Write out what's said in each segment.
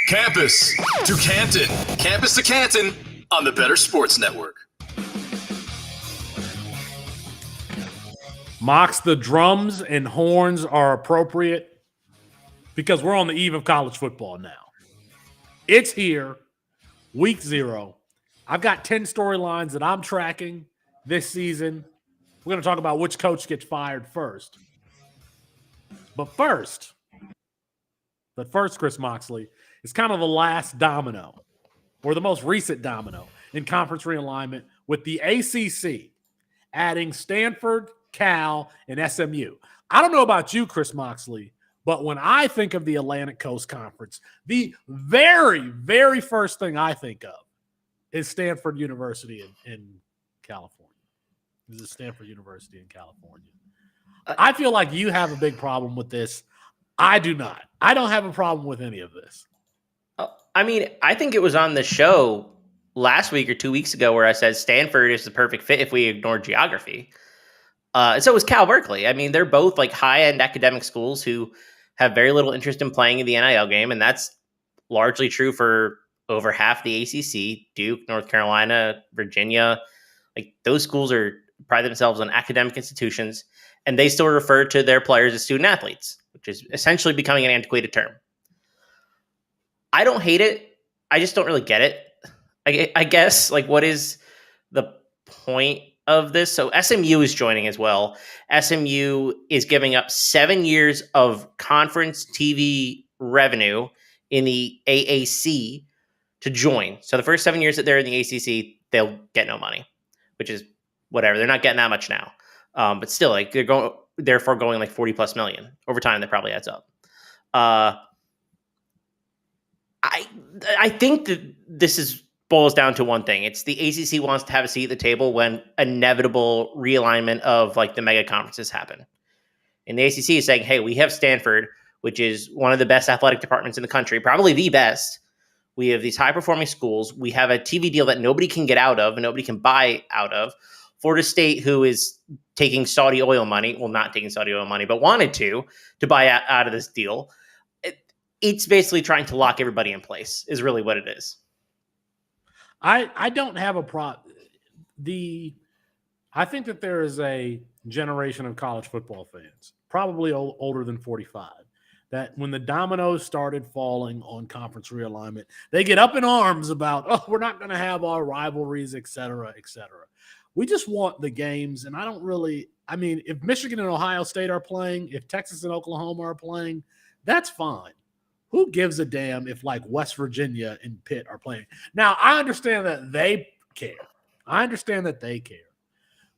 Campus to Canton. Campus to Canton on the Better Sports Network. Mox, the drums and horns are appropriate because we're on the eve of college football now. It's here, week 0. I've got 10 storylines that I'm tracking this season. We're going to talk about which coach gets fired first. But first, Chris Moxley, it's kind of the last domino, or the most recent domino in conference realignment, with the ACC adding Stanford, Cal, and SMU. I don't know about you, Chris Moxley, but when I think of the Atlantic Coast Conference, the very, very first thing I think of is Stanford University in California. This is Stanford University in California. I feel like you have a big problem with this. I do not. I don't have a problem with any of this. I mean, I think it was on the show last week or 2 weeks ago where I said Stanford is the perfect fit if we ignore geography. And so was Cal Berkeley. I mean, they're both like high-end academic schools who have very little interest in playing in the NIL game, and that's largely true for over half the ACC, Duke, North Carolina, Virginia. Like, those schools pride themselves on academic institutions, and they still refer to their players as student athletes, which is essentially becoming an antiquated term. I don't hate it. I just don't really get it. I guess, like, what is the point of this? So SMU is joining as well. SMU is giving up 7 years of conference TV revenue in the AAC to join. So the first 7 years that they're in the ACC, they'll get no money, which is whatever. They're not getting that much now. But still, like, they're foregoing like 40 plus million over time. That probably adds up. I think that this boils down to one thing. It's the ACC wants to have a seat at the table when inevitable realignment of like the mega conferences happen. And the ACC is saying, hey, we have Stanford, which is one of the best athletic departments in the country, probably the best. We have these high performing schools. We have a TV deal that nobody can get out of and nobody can buy out of. Florida State, who is taking Saudi oil money, well, not taking Saudi oil money, but wanted to buy out of this deal. It's basically trying to lock everybody in place is really what it is. I don't have a problem. I think that there is a generation of college football fans, probably older than 45, that when the dominoes started falling on conference realignment, they get up in arms about, oh, we're not going to have our rivalries, et cetera, et cetera. We just want the games, and if Michigan and Ohio State are playing, if Texas and Oklahoma are playing, that's fine. Who gives a damn if like West Virginia and Pitt are playing? Now, I understand that they care.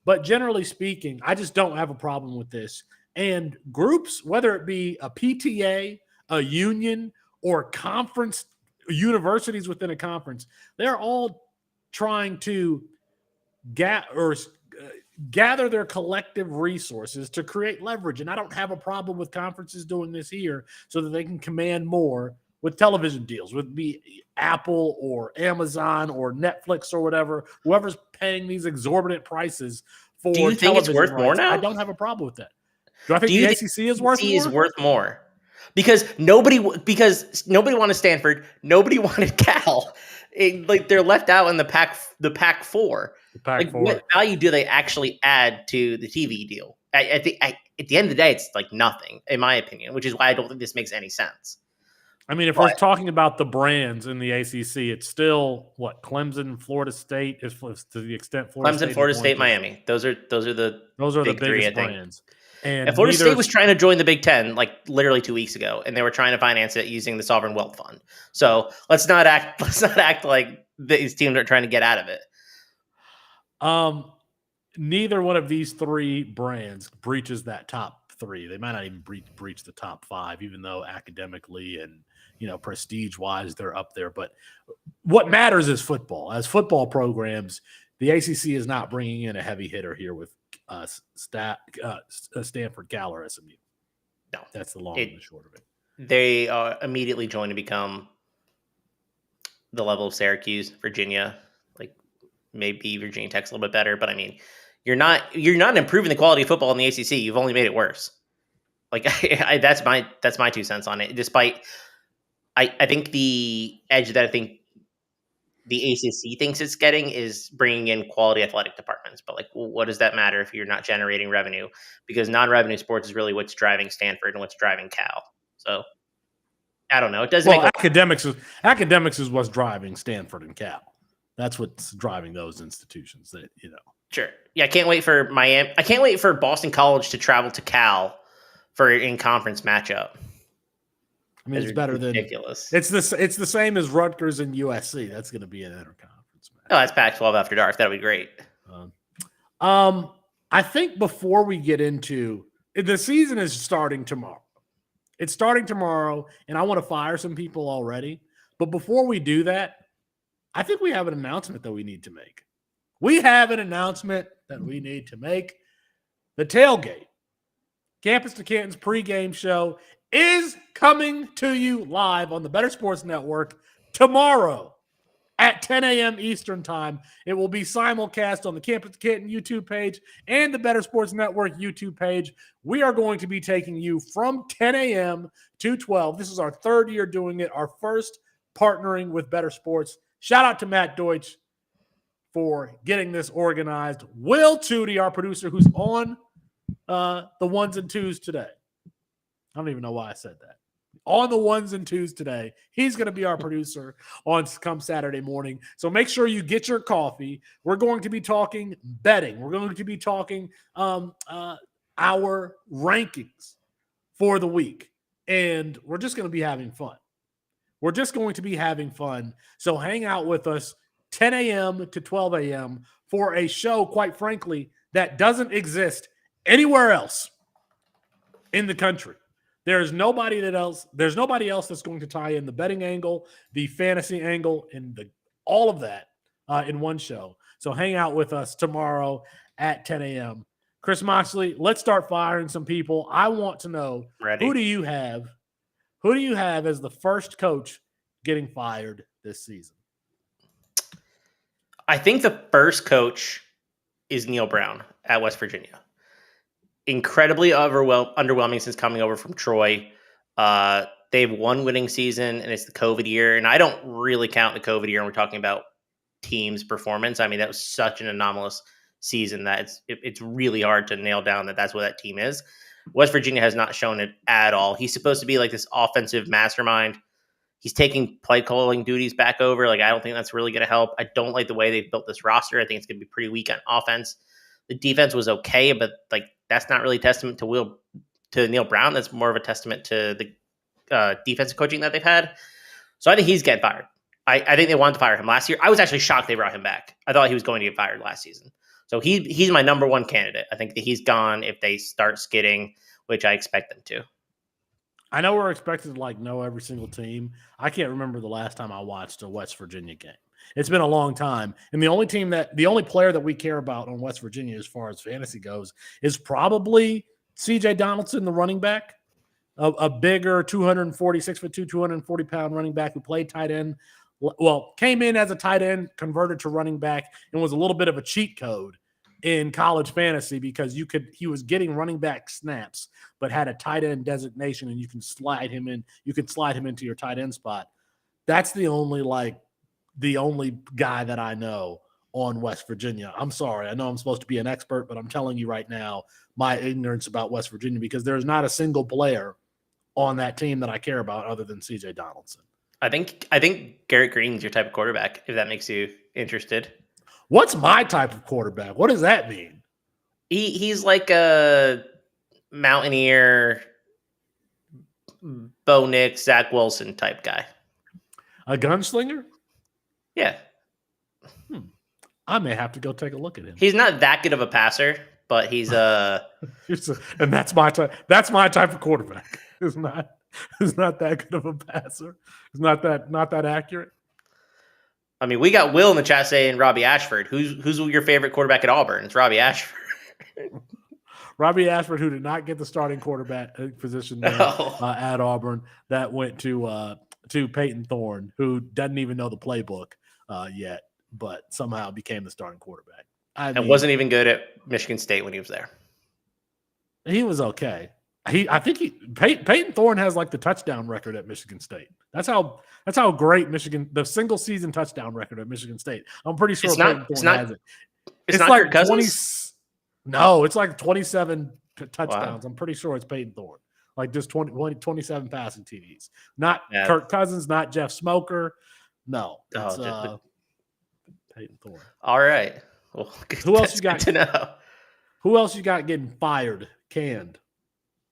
But generally speaking, I just don't have a problem with this. And groups, whether it be a PTA, a union, or conference, universities within a conference, they're all trying to gather their collective resources to create leverage. And I don't have a problem with conferences doing this here so that they can command more with television deals, with be Apple or Amazon or Netflix or whatever, whoever's paying these exorbitant prices for. Do you think it's worth more now? I don't have a problem with that. Do I think the ACC is worth more? Is worth more because nobody wanted Stanford, nobody wanted Cal. They're left out in the Pac 4. What value do they actually add to the TV deal? I think at the end of the day, it's like nothing, in my opinion, which is why I don't think this makes any sense. I mean, if we're talking about the brands in the ACC, it's still what Clemson, Florida State is to the extent Florida State, Miami. Those are the biggest three, brands. And Florida State was trying to join the Big Ten like literally 2 weeks ago, and they were trying to finance it using the Sovereign Wealth Fund. So let's not act like these teams are trying to get out of it. Neither one of these three brands breaches that top 3. They might not even breach the top 5, even though academically and prestige wise they're up there. But what matters is football. As football programs, the ACC is not bringing in a heavy hitter here with Stanford, Cal, or SMU. No, that's the long and the short of it. They immediately joined to become the level of Syracuse, Virginia, like maybe Virginia Tech's a little bit better, but I mean, you're not improving the quality of football in the ACC. You've only made it worse. Like that's my 2 cents on it. Despite I think the edge that I think the ACC thinks it's getting is bringing in quality athletic departments. But like, well, what does that matter if you're not generating revenue? Because non-revenue sports is really what's driving Stanford and what's driving Cal. So I don't know. It doesn't Well, make academics is what's driving Stanford and Cal. That's what's driving those institutions. That Sure. Yeah, I can't wait for Miami. I can't wait for Boston College to travel to Cal for an in-conference matchup. I mean, it's better ridiculous. It's the same as Rutgers and USC. That's going to be an interconference match. Oh, that's Pac-12 after dark. That would be great. I think before we get into the season is starting tomorrow. It's starting tomorrow, and I want to fire some people already. But before we do that, I think we have an announcement that we need to make. We have an announcement that we need to make. The tailgate, Campus2Canton's pregame show, is coming to you live on the Better Sports Network tomorrow at 10 a.m. Eastern Time. It will be simulcast on the Campus2Canton YouTube page and the Better Sports Network YouTube page. We are going to be taking you from 10 a.m. to 12. This is our third year doing it, our first partnering with Better Sports. Shout out to Matt Deutsch for getting this organized. Will Tootie, our producer, who's on the ones and twos today. I don't even know why I said that. On the ones and twos today. He's going to be our producer on come Saturday morning. So make sure you get your coffee. We're going to be talking betting. We're going to be talking our rankings for the week. And we're just going to be having fun. We're just going to be having fun. So hang out with us 10 a.m. to 12 a.m. for a show, quite frankly, that doesn't exist anywhere else in the country. There's nobody else that's going to tie in the betting angle, the fantasy angle, and all of that in one show. So hang out with us tomorrow at 10 a.m. Chris Moxley, let's start firing some people. I want to know, who do you have as the first coach getting fired this season? I think the first coach is Neil Brown at West Virginia. Incredibly underwhelming since coming over from Troy. They've one winning season, and it's the COVID year. And I don't really count the COVID year when we're talking about team's performance. I mean, that was such an anomalous season that it's really hard to nail down that that's what that team is. West Virginia has not shown it at all. He's supposed to be like this offensive mastermind. He's taking play calling duties back over. Like, I don't think that's really going to help. I don't like the way they've built this roster. I think it's going to be pretty weak on offense. The defense was okay, but like that's not really a testament to Neil Brown. That's more of a testament to the defensive coaching that they've had. So I think he's getting fired. I think they wanted to fire him last year. I was actually shocked they brought him back. I thought he was going to get fired last season. So he's my number one candidate. I think that he's gone if they start skidding, which I expect them to. I know we're expected to know every single team. I can't remember the last time I watched a West Virginia game. It's been a long time. And the only player that we care about on West Virginia as far as fantasy goes is probably CJ Donaldson, the running back, a bigger 246'2", 240-pound running back who played tight end. Well, came in as a tight end, converted to running back, and was a little bit of a cheat code in college fantasy because he was getting running back snaps, but had a tight end designation, and you can slide him in. You could slide him into your tight end spot. That's the only guy that I know on West Virginia. I'm sorry. I know I'm supposed to be an expert, but I'm telling you right now my ignorance about West Virginia because there's not a single player on that team that I care about other than CJ Donaldson. I think Garrett Green's your type of quarterback, if that makes you interested. What's my type of quarterback? What does that mean? He's like a Mountaineer, Bo Nix, Zach Wilson type guy. A gunslinger? Yeah. I may have to go take a look at him. He's not that good of a passer, but he's and that's my type. That's my type of quarterback. He's not that good of a passer. He's not that accurate. I mean, we got Will in the chat saying Robbie Ashford. Who's your favorite quarterback at Auburn? It's Robbie Ashford. Robbie Ashford, who did not get the starting quarterback position there, at Auburn, that went to Peyton Thorne, who doesn't even know the playbook yet, but somehow became the starting quarterback. And wasn't even good at Michigan State when he was there. He was okay. Peyton Thorne has like the touchdown record at Michigan State. That's how great the single season touchdown record at Michigan State. I'm pretty sure Peyton Thorne has it. It's not like Kirk Cousins? No, it's like 27 touchdowns. Wow. I'm pretty sure it's Peyton Thorne. Like just 27 passing TDs. Not Kirk Cousins, not Jeff Smoker. No. It's Peyton Thorne. All right. Well, who else you got to know? Who else you got getting fired, canned?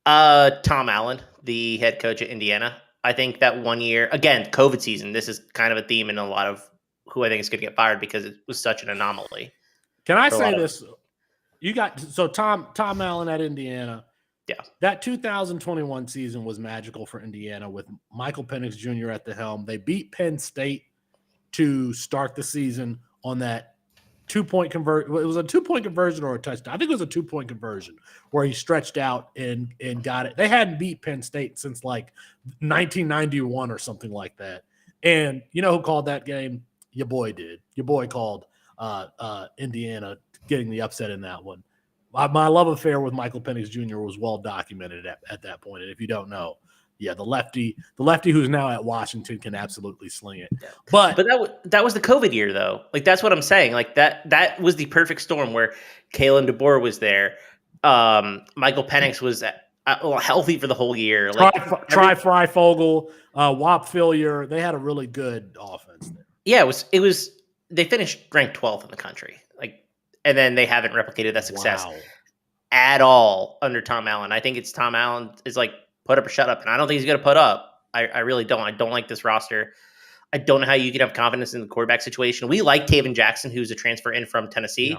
Tom Allen, the head coach at Indiana. I think that 1 year, again, COVID season, this is kind of a theme in a lot of who I think is going to get fired because it was such an anomaly. Can I say this? You got Tom Allen at Indiana. Yeah. That 2021 season was magical for Indiana with Michael Penix Jr. at the helm. They beat Penn State to start the season on that 2-point conversion. It was a 2-point conversion or a touchdown. I think it was a 2-point conversion where he stretched out and got it. They hadn't beat Penn State since like 1991 or something like that. And you know who called that game? Your boy did. Your boy called Indiana getting the upset in that one. My love affair with Michael Penix Jr. was well documented at that point. And if you don't know, yeah, the lefty who's now at Washington can absolutely sling it. But that was the COVID year though. Like that's what I'm saying. Like that was the perfect storm where Kalen DeBoer was there. Michael Penix was healthy for the whole year. Like Freifogel, Wop Fillier, they had a really good offense there. Yeah, it was. They finished ranked 12th in the country. And then they haven't replicated that success at all under Tom Allen. I think it's Tom Allen is like put up or shut up, and I don't think he's going to put up. I really don't. I don't like this roster. I don't know how you can have confidence in the quarterback situation. We like Taven Jackson, who's a transfer in from Tennessee,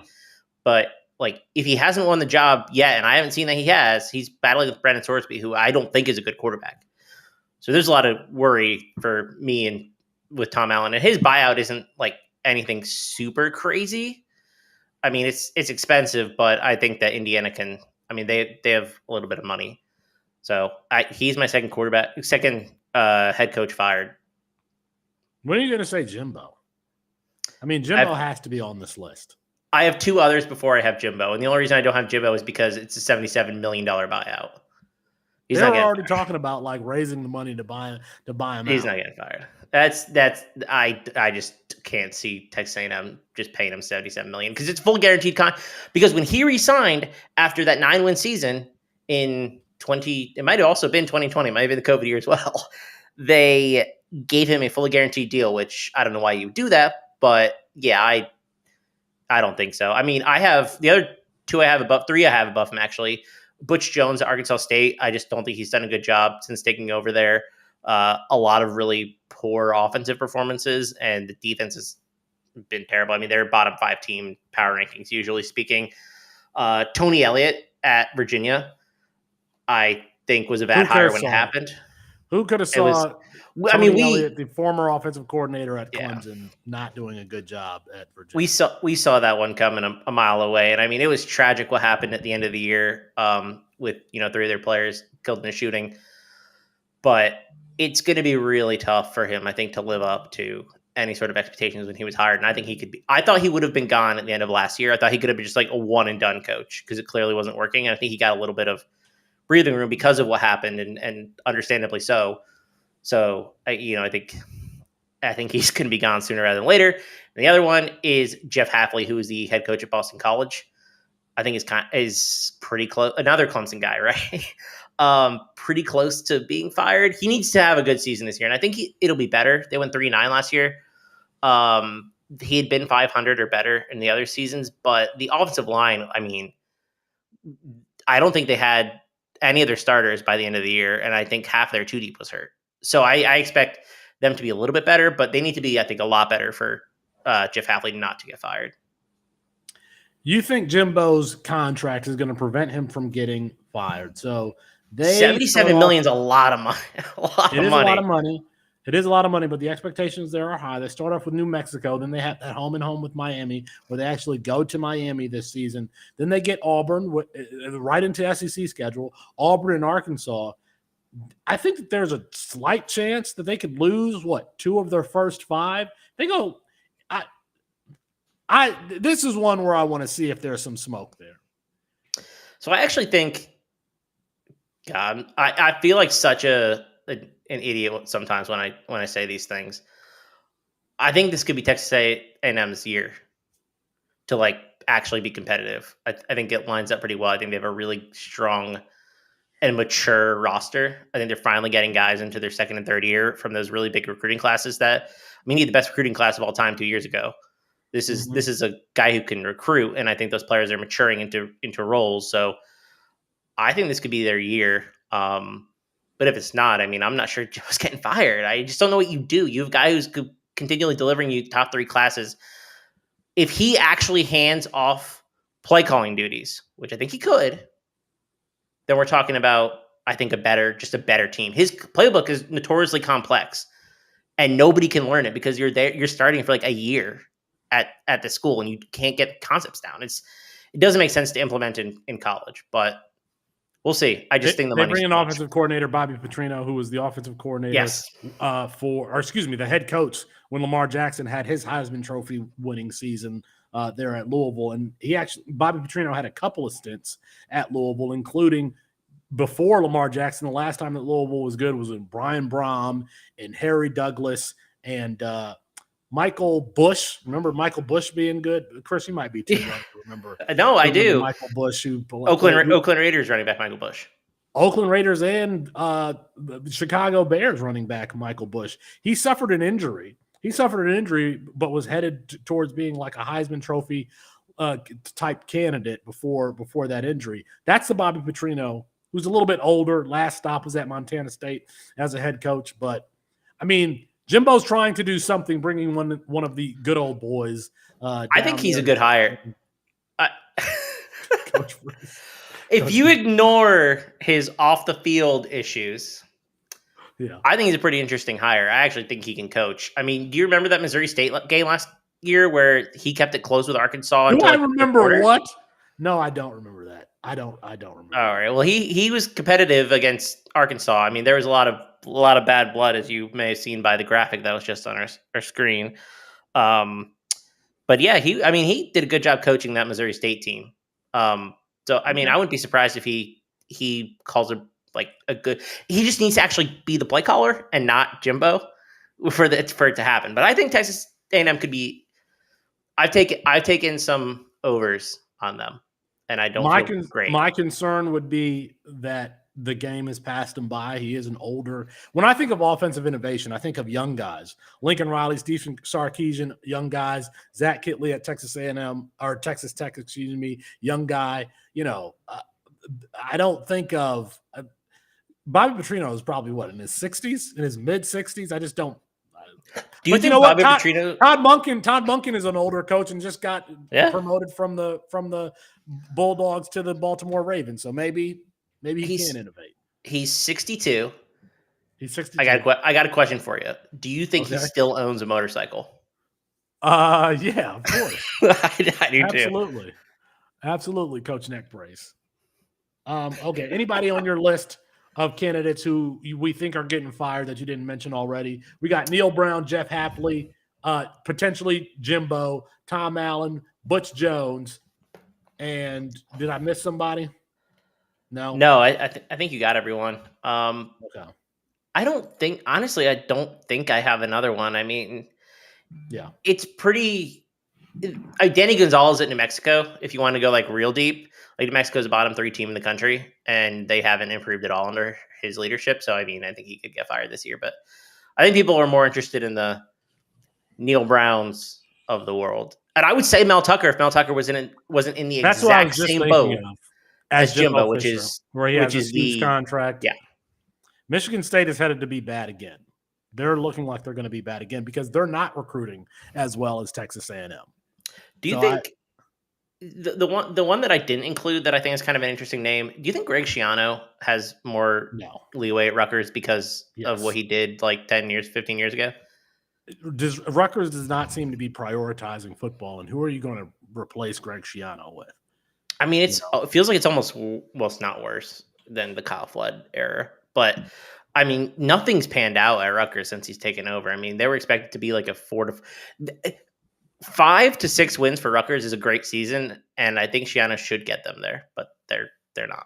but like if he hasn't won the job yet, and I haven't seen that he has, he's battling with Brandon Sorsby, who I don't think is a good quarterback. So there's a lot of worry for me and with Tom Allen, and his buyout isn't like anything super crazy. I mean, it's expensive, but I think that Indiana can. I mean, they have a little bit of money, so he's my second head coach fired. When are you going to say Jimbo? I mean, Jimbo has to be on this list. I have two others before I have Jimbo, and the only reason I don't have Jimbo is because it's a $77 million buyout. They're already talking about like raising the money to buy him. He's not getting fired. I just can't see Texas A&M just paying him $77 million because it's full guaranteed because when he re-signed after that 9-win season in it might have also been 2020, might have been the COVID year as well. They gave him a fully guaranteed deal, which I don't know why you would do that, but yeah, I don't think so. I mean, I have the other three I have above him actually. Butch Jones at Arkansas State. I just don't think he's done a good job since taking over there. A lot of really poor offensive performances, and the defense has been terrible. I mean, they're a bottom 5 team power rankings, usually speaking. Tony Elliott at Virginia, I think was a bad hire when it happened. Who could have saw Tony Elliott, the former offensive coordinator at Clemson, not doing a good job at Virginia? We saw that one coming a mile away, and I mean, it was tragic what happened at the end of the year with 3 of their players killed in a shooting. But it's going to be really tough for him, I think, to live up to any sort of expectations when he was hired. And I think he could be. I thought he would have been gone at the end of last year. I thought he could have been just like a one and done coach because it clearly wasn't working. And I think he got a little bit of breathing room because of what happened, and understandably so. So I think he's going to be gone sooner rather than later. And the other one is Jeff Hafley, who is the head coach at Boston College. I think is pretty close. Another Clemson guy, right? Pretty close to being fired. He needs to have a good season this year, and I think it'll be better. They went 3-9 last year. He had been 500 or better in the other seasons, but the offensive line, I mean, I don't think they had any of their starters by the end of the year, and I think half their 2 deep was hurt. So I expect them to be a little bit better, but they need to be, I think, a lot better for Jeff Hafley not to get fired. You think Jimbo's contract is going to prevent him from getting fired? So $77 million is a lot of money. It is a lot of money. It is a lot of money, but the expectations there are high. They start off with New Mexico, then they have that home and home with Miami, where they actually go to Miami this season. Then they get Auburn right into SEC schedule, Auburn and Arkansas. I think that there's a slight chance that they could lose 2 of their first 5. They go. This is one where I want to see if there's some smoke there. So I actually think God, I feel like such an idiot sometimes when I say these things. I think this could be Texas A&M's year to like actually be competitive. I think it lines up pretty well. I think they have a really strong and mature roster. I think they're finally getting guys into their second and third year from those really big recruiting classes that he had the best recruiting class of all time 2 years ago. This is a guy who can recruit, and I think those players are maturing into roles. So I think this could be their year. But if it's not, I'm not sure Joe's getting fired. I just don't know what you do. You have a guy who's continually delivering you top 3 classes. If he actually hands off play calling duties, which I think he could, then we're talking about, I think, a better team. His playbook is notoriously complex, and nobody can learn it because you're starting for like a year at the school, and you can't get concepts down. It doesn't make sense to implement in college, but we'll see. I just think they bring in offensive coordinator Bobby Petrino, who was the offensive coordinator, the head coach when Lamar Jackson had his Heisman Trophy winning season there at Louisville. And Bobby Petrino had a couple of stints at Louisville, including before Lamar Jackson. The last time that Louisville was good was with Brian Brom and Harry Douglas and Michael Bush. Remember Michael Bush being good? Chris, you might be too young to remember. No, I do. Michael Bush, who Oakland Raiders running back Michael Bush. Oakland Raiders and Chicago Bears running back Michael Bush. He suffered an injury, but was headed towards being like a Heisman Trophy type candidate before that injury. That's the Bobby Petrino, who's a little bit older. Last stop was at Montana State as a head coach. But, Jimbo's trying to do something, bringing one of the good old boys. I think he's a good hire. If you ignore his off-the-field issues, I think he's a pretty interesting hire. I actually think he can coach. Do you remember that Missouri State game last year where he kept it close with Arkansas? Do I remember what? No, I don't remember that. I don't remember. All right. Well, he was competitive against Arkansas. There was a lot of bad blood, as you may have seen by the graphic that was just on our screen. But yeah, he did a good job coaching that Missouri State team. So I wouldn't be surprised if he calls it like a good. He just needs to actually be the play caller and not Jimbo for it to happen. But I think Texas A&M could be. I've taken some overs on them, and I don't feel great. My concern would be that the game has passed him by. He is an older. When I think of offensive innovation, I think of young guys. Lincoln Riley, Stephen Sarkisian, young guys. Zach Kitley at Texas A&M or Texas Tech, young guy. I don't think of Bobby Petrino is probably in his 60s, in his mid 60s. I just don't. Do you think Bobby Petrino? Todd Monken is an older coach and just got promoted from the Bulldogs to the Baltimore Ravens. So maybe he can innovate. He's 62. He's 62. I got a question for you. Do you think he still owns a motorcycle? Yeah, of course. I do too. Absolutely, Coach Neck Brace. Okay. Anybody on your list of candidates who we think are getting fired that you didn't mention already? We got Neil Brown, Jeff Hapley, potentially Jimbo, Tom Allen, Butch Jones, and did I miss somebody? No, I think you got everyone. Okay. I don't think I have another one. It's pretty. Danny Gonzalez at New Mexico. If you want to go like real deep, like New Mexico's a bottom 3 team in the country, and they haven't improved at all under his leadership. So I think he could get fired this year. But I think people are more interested in the Neil Browns of the world, and I would say Mel Tucker if Mel Tucker wasn't in the exact same boat as Jimbo, which is where he has a huge contract. Yeah, Michigan State is headed to be bad again. They're looking like they're going to be bad again because they're not recruiting as well as Texas A&M. Do you think the one that I didn't include that I think is kind of an interesting name? Do you think Greg Schiano has more leeway at Rutgers because of what he did like 10 years, 15 years ago? Rutgers does not seem to be prioritizing football, and who are you going to replace Greg Schiano with? It feels like it's almost it's not worse than the Kyle Flood era, but nothing's panned out at Rutgers since he's taken over. They were expected to be like a 5 to 6 wins for Rutgers is a great season, and I think Schiano should get them there, but they're not.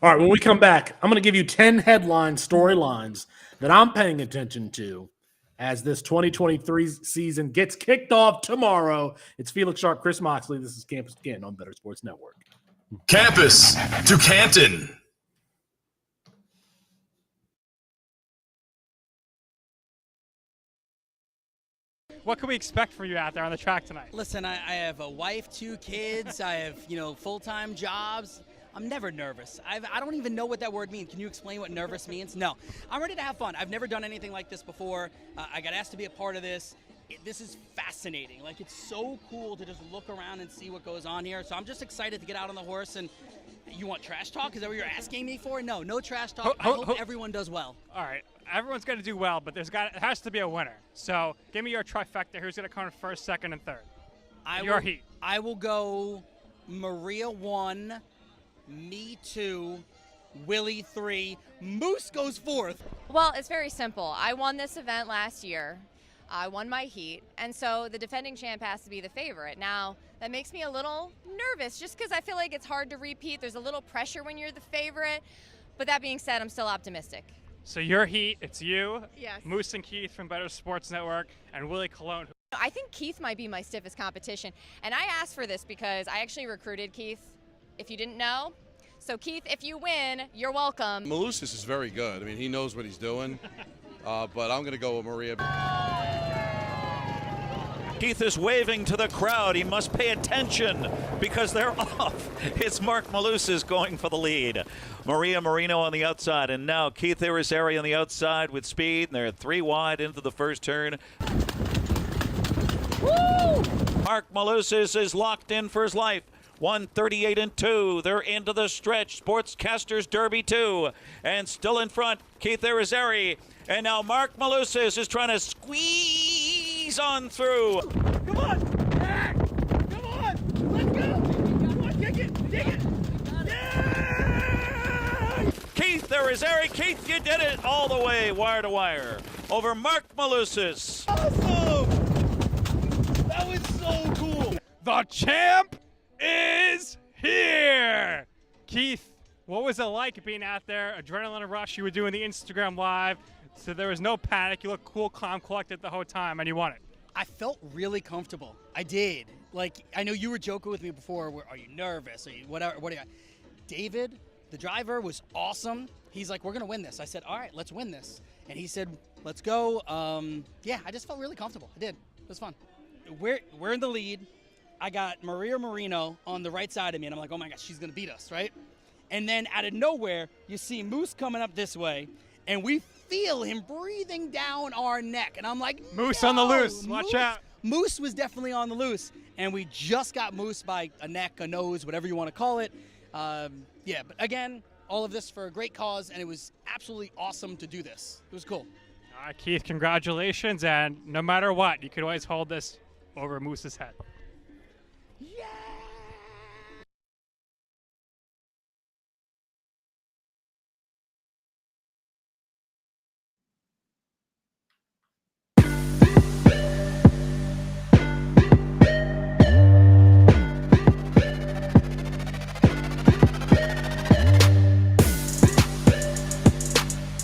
All right, when we come back, I'm going to give you 10 headline storylines that I'm paying attention to as this 2023 season gets kicked off tomorrow. It's Felix Sharpe, Chris Moxley. This is Campus2Canton on Better Sports Network. Campus to Canton. What can we expect from you out there on the track tonight? Listen, I have a wife, 2 kids. I have, full-time jobs. I'm never nervous. I don't even know what that word means. Can you explain what nervous means? No. I'm ready to have fun. I've never done anything like this before. I got asked to be a part of this. This is fascinating. Like, it's so cool to just look around and see what goes on here. So I'm just excited to get out on the horse. And you want trash talk? Is that what you're asking me for? No trash talk. I hope everyone does well. All right. Everyone's going to do well, but it has to be a winner. So give me your trifecta. Who's going to come in first, second, and third? Heat. I will go Maria 1, me 2, Willie 3, Moose goes 4th. Well, it's very simple. I won this event last year. I won my heat, and so the defending champ has to be the favorite. Now, that makes me a little nervous just because I feel like it's hard to repeat. There's a little pressure when you're the favorite, but that being said, I'm still optimistic. So your heat, it's you, yes. Moose and Keith from Better Sports Network, and Willie Colon. I think Keith might be my stiffest competition, and I asked for this because I actually recruited Keith, if you didn't know. So Keith, if you win, you're welcome. Malusis is very good. I mean, he knows what he's doing, but I'm going to go with Maria. Keith is waving to the crowd. He must pay attention because they're off. It's Mark Malusis going for the lead. Maria Marino on the outside, and now Keith Irizarry on the outside with speed, and they're 3 wide into the first turn. Woo! Mark Malusis is locked in for his life. 138 and 2. They're into the stretch. Sportscasters Derby 2. And still in front, Keith Irizarry. And now Mark Malusis is trying to squeeze on through. Come on! Back! Come on! Let's go! Come on, dig it! Yeah! Keith Irizarry. Keith, you did it all the way, wire to wire, over Mark Malusis. Awesome! That was so cool! The champ is here! Keith, what was it like being out there? Adrenaline rush, you were doing the Instagram Live, so there was no panic. You looked cool, calm, collected the whole time, and you won it. I felt really comfortable. I did. Like, I know you were joking with me before. Are you nervous? Are you whatever? What are you? David, the driver, was awesome. He's like, we're going to win this. I said, all right, let's win this. And he said, let's go. Yeah, I just felt really comfortable. I did. It was fun. We're in the lead. I got Maria Marino on the right side of me, and I'm like, oh my gosh, she's going to beat us, right? And then out of nowhere, you see Moose coming up this way, and we feel him breathing down our neck. And I'm like, Moose no! on the loose. Watch out. Moose was definitely on the loose, and we just got Moose by a neck, a nose, whatever you want to call it. Yeah, but again, all of this for a great cause, and it was absolutely awesome to do this. It was cool. All right, Keith, congratulations, and no matter what, you could always hold this over Moose's head. Yeah!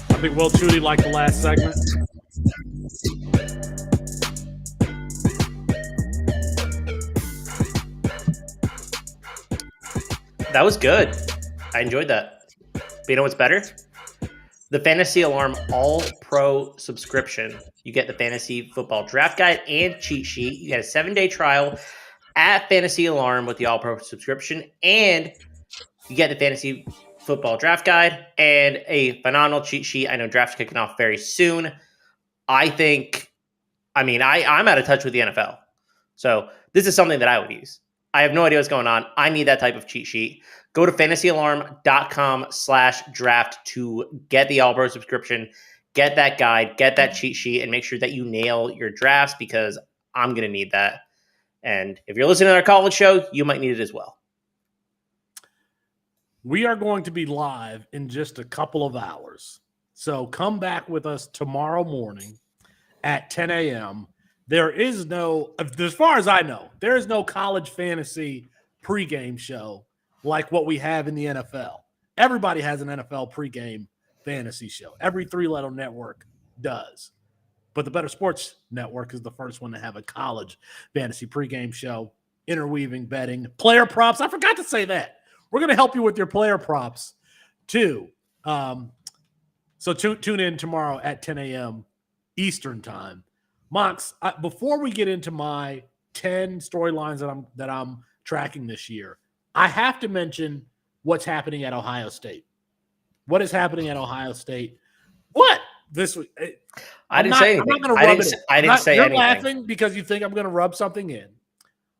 I think Will Chudy liked the last segment. That was good. I enjoyed that. But you know what's better? The Fantasy Alarm All-Pro subscription. You get the Fantasy Football Draft Guide and Cheat Sheet. You get a 7-day trial at Fantasy Alarm with the All-Pro subscription. And you get the Fantasy Football Draft Guide and a phenomenal cheat sheet. I know draft's kicking off very soon. I'm out of touch with the NFL. So this is something that I would use. I have no idea what's going on. I need that type of cheat sheet. Go to fantasyalarm.com/draft to get the All-Pro subscription, get that guide, get that cheat sheet, and make sure that you nail your drafts because I'm going to need that. And if you're listening to our college show, you might need it as well. We are going to be live in just a couple of hours. So come back with us tomorrow morning at 10 a.m. There is no, as far as I know, there is no college fantasy pregame show like what we have in the NFL. Everybody has an NFL pregame fantasy show. Every three-letter network does. But the Better Sports Network is the first one to have a college fantasy pregame show, interweaving betting, player props. I forgot to say that. We're going to help you with your player props too. So tune in tomorrow at 10 a.m. Eastern time. Mox, before we get into my 10 storylines that I'm tracking this year, I have to mention what's happening at Ohio State. What is happening at Ohio State? What? This week? I didn't say anything. I'm not going to rub it in. I didn't say you're anything. You're laughing because you think I'm going to rub something in.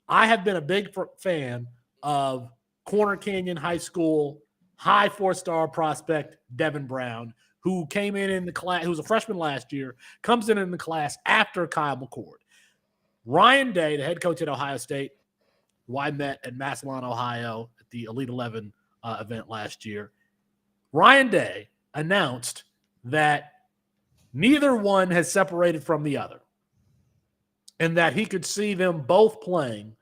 I have been a big fan of Corner Canyon High School high 4-star prospect Devin Brown, who came in the class, who was a freshman last year, comes in the class after Kyle McCord. Ryan Day, the head coach at Ohio State, who I met at Massillon, Ohio at the Elite 11 event last year. Ryan Day announced that neither one has separated from the other and that he could see them both playing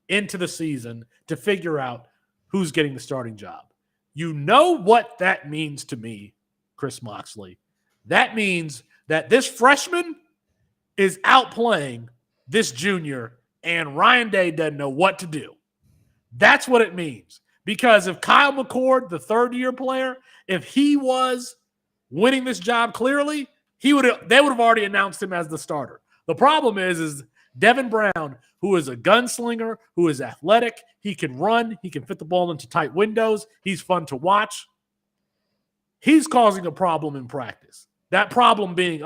into the season to figure out who's getting the starting job. You know what that means to me, Chris Moxley. That means that this freshman is outplaying this junior, and Ryan Day doesn't know what to do. That's what it means. Because if Kyle McCord, the third-year player, if he was winning this job clearly, they would have already announced him as the starter. The problem is Devin Brown, who is a gunslinger, who is athletic, he can run, he can fit the ball into tight windows, he's fun to watch. He's causing a problem in practice. That problem being,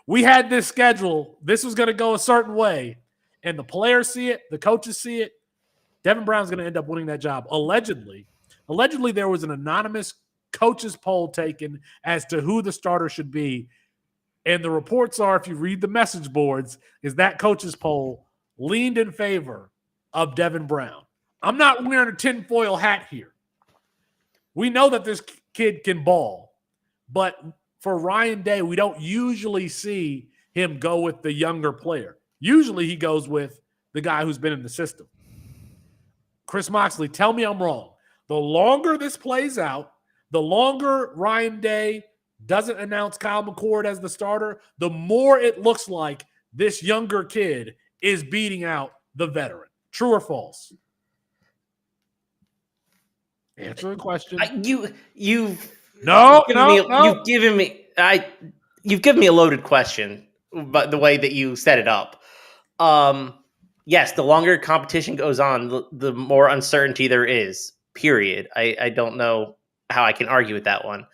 we had this schedule, this was going to go a certain way, and the players see it, the coaches see it. Devin Brown's going to end up winning that job. Allegedly, there was an anonymous coaches poll taken as to who the starter should be. And the reports are, if you read the message boards, is that coaches poll leaned in favor of Devin Brown. I'm not wearing a tinfoil hat here. We know that this kid can ball. But for Ryan Day, we don't usually see him go with the younger player. Usually he goes with the guy who's been in the system. Chris Moxley, tell me I'm wrong. The longer this plays out, the longer Ryan Day doesn't announce Kyle McCord as the starter, the more it looks like this younger kid is beating out the veteran. True or false? Answer the question. You've given me a loaded question, but the way that you set it up. Yes, the longer competition goes on, the more uncertainty there is. Period. I don't know how I can argue with that one.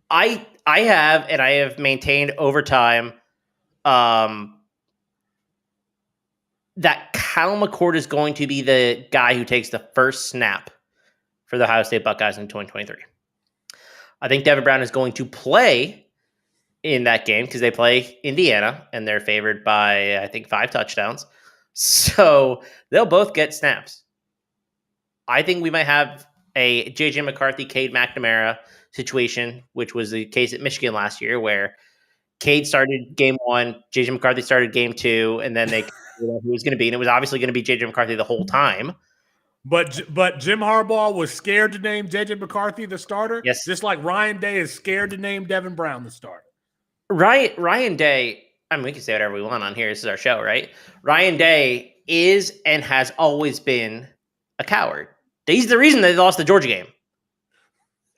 I have maintained over time that Kyle McCord is going to be the guy who takes the first snap for the Ohio State Buckeyes in 2023. I think Devin Brown is going to play in that game because they play Indiana and they're favored by, I think, 5 touchdowns. So they'll both get snaps. I think we might have a J.J. McCarthy, Cade McNamara situation, which was the case at Michigan last year, where Cade started game 1, J.J. McCarthy started game 2, and then they who it was going to be, and it was obviously going to be J.J. McCarthy the whole time. But Jim Harbaugh was scared to name J.J. McCarthy the starter, yes, just like Ryan Day is scared to name Devin Brown the starter. Ryan Day, I mean, we can say whatever we want on here. This is our show, right? Ryan Day is and has always been a coward. He's the reason they lost the Georgia game.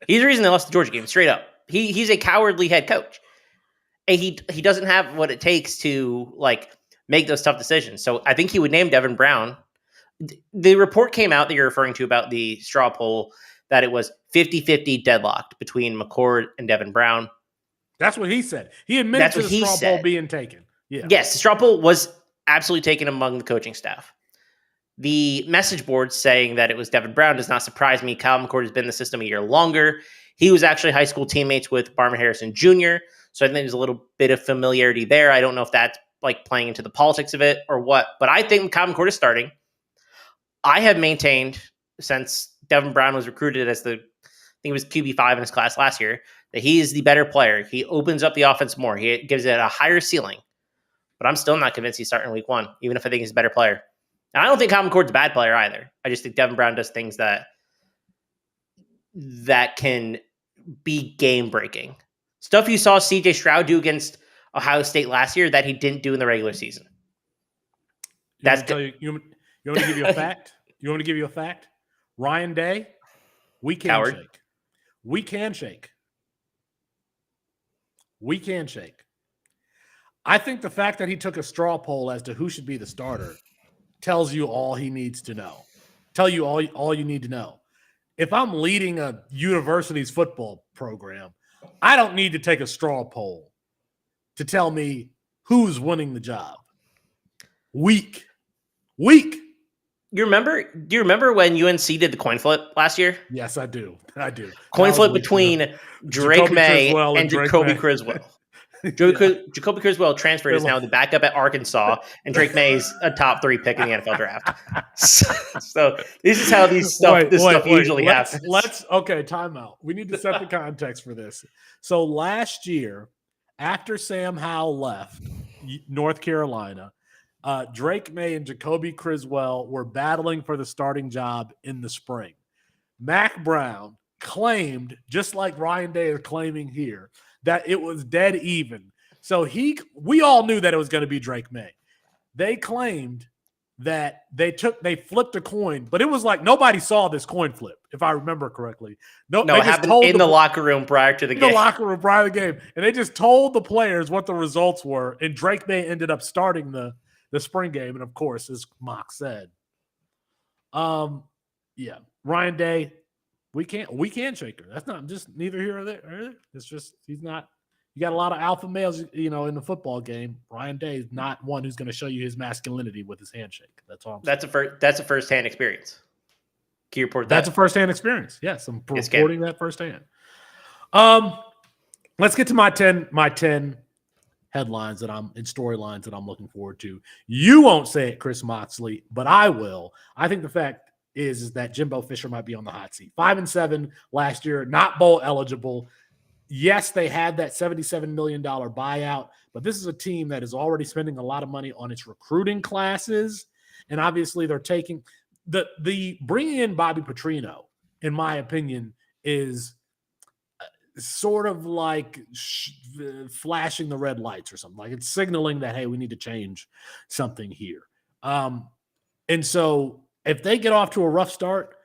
He's the reason they lost the Georgia game, straight up. He's a cowardly head coach. And he doesn't have what it takes to, make those tough decisions. So I think he would name Devin Brown. The report came out that you're referring to about the straw poll that it was 50-50 deadlocked between McCord and Devin Brown. That's what he said. He admitted to the straw poll being taken. Yeah. Yes, the straw poll was absolutely taken among the coaching staff. The message board saying that it was Devin Brown does not surprise me. Kyle McCord has been in the system a year longer. He was actually high school teammates with Marvin Harrison Jr., so I think there's a little bit of familiarity there. I don't know if that's playing into the politics of it or what, but I think Kyle McCord is starting. I have maintained since Devin Brown was recruited as I think it was QB5 in his class last year, that he is the better player. He opens up the offense more. He gives it a higher ceiling. But I'm still not convinced he's starting week 1, even if I think he's a better player. And I don't think Kyle McCord's a bad player either. I just think Devin Brown does things that that can be game breaking. Stuff you saw CJ Stroud do against Ohio State last year that he didn't do in the regular season. You want me to give you a fact? You want me to give you a fact? Ryan Day, we can Coward. shake. We can shake. We can shake. I think the fact that he took a straw poll as to who should be the starter tells you all he needs to know. Tell you all you need to know. If I'm leading a university's football program, I don't need to take a straw poll to tell me who's winning the job. Weak. Do you remember when UNC did the coin flip last year? Yes, I do. Coin flip between Drake May and Jacoby Criswell. Jacoby Criswell transferred, is now the backup at Arkansas, and Drake May is a top 3 pick in the NFL draft. So this is how this stuff usually happens. Okay, timeout. We need to set the context for this. So last year, after Sam Howell left North Carolina, Drake May and Jacoby Criswell were battling for the starting job in the spring. Mac Brown claimed, just like Ryan Day is claiming here, that it was dead even. So we all knew that it was going to be Drake May. They claimed that they flipped a coin, but it was like nobody saw this coin flip, if I remember correctly. No, it happened in the locker room prior to the game. In the locker room prior to the game. And they just told the players what the results were, and Drake May ended up starting the spring game. And of course, as Mox said, Ryan Day, we can't shake her. That's not just neither here or there. It's just he's not. You got a lot of alpha males, in the football game. Ryan Day is not one who's going to show you his masculinity with his handshake. That's all. That's a first-hand experience. Can you report that? That's a first-hand experience. Yes, I'm reporting that firsthand. Let's get to my 10 headlines and storylines that I'm looking forward to. You won't say it, Chris Moxley, but I will. I think the fact is that Jimbo Fisher might be on the hot seat. 5-7 last year, not bowl eligible. Yes, they had that $77 million buyout, but this is a team that is already spending a lot of money on its recruiting classes, and obviously they're taking the bringing in Bobby Petrino, in my opinion, is sort of like flashing the red lights or something. Like it's signaling that, hey, we need to change something here. And so if they get off to a rough start,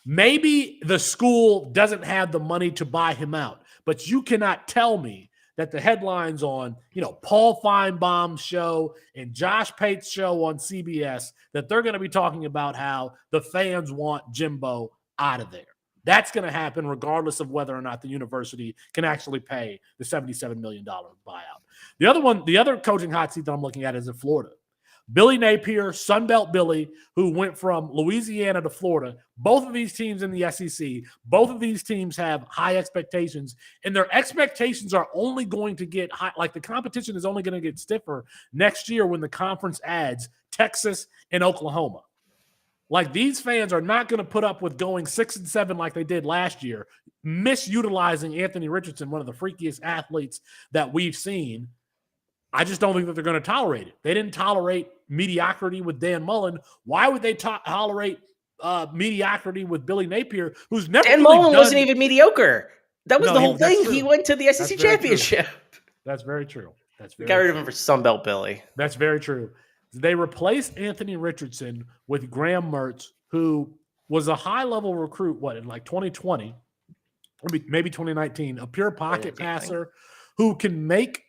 maybe the school doesn't have the money to buy him out. But you cannot tell me that the headlines on, Paul Feinbaum's show and Josh Pate's show on CBS, that they're going to be talking about how the fans want Jimbo out of there. That's going to happen regardless of whether or not the university can actually pay the $77 million buyout. The other coaching hot seat that I'm looking at is in Florida. Billy Napier, Sunbelt Billy, who went from Louisiana to Florida. Both of these teams in the SEC, both of these teams have high expectations, and their expectations are only going to get high. Like the competition is only going to get stiffer next year when the conference adds Texas and Oklahoma. Like these fans are not going to put up with going 6-7 like they did last year, misutilizing Anthony Richardson, one of the freakiest athletes that we've seen. I just don't think that they're going to tolerate it. They didn't tolerate mediocrity with Dan Mullen. Why would they tolerate mediocrity with Billy Napier, who's never Dan really Mullen wasn't even mediocre. That was the whole thing. True. He went to the SEC championship. That's very true. We got rid of him for Sunbelt Billy. That's very true. They replaced Anthony Richardson with Graham Mertz, who was a high-level recruit, in like 2020, maybe 2019, a pure pocket passer who can make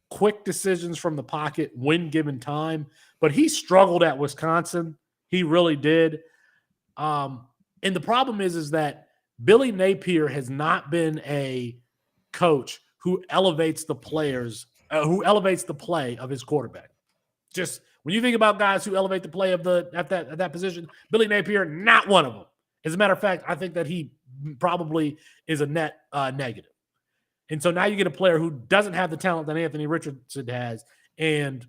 quick decisions from the pocket when given time, but he struggled at Wisconsin. He really did. And the problem is that Billy Napier has not been a coach who elevates the players, who elevates the play of his quarterback. Just when you think about guys who elevate the play of at that position, Billy Napier, not one of them. As a matter of fact, I think that he probably is a net negative. And so now you get a player who doesn't have the talent that Anthony Richardson has, and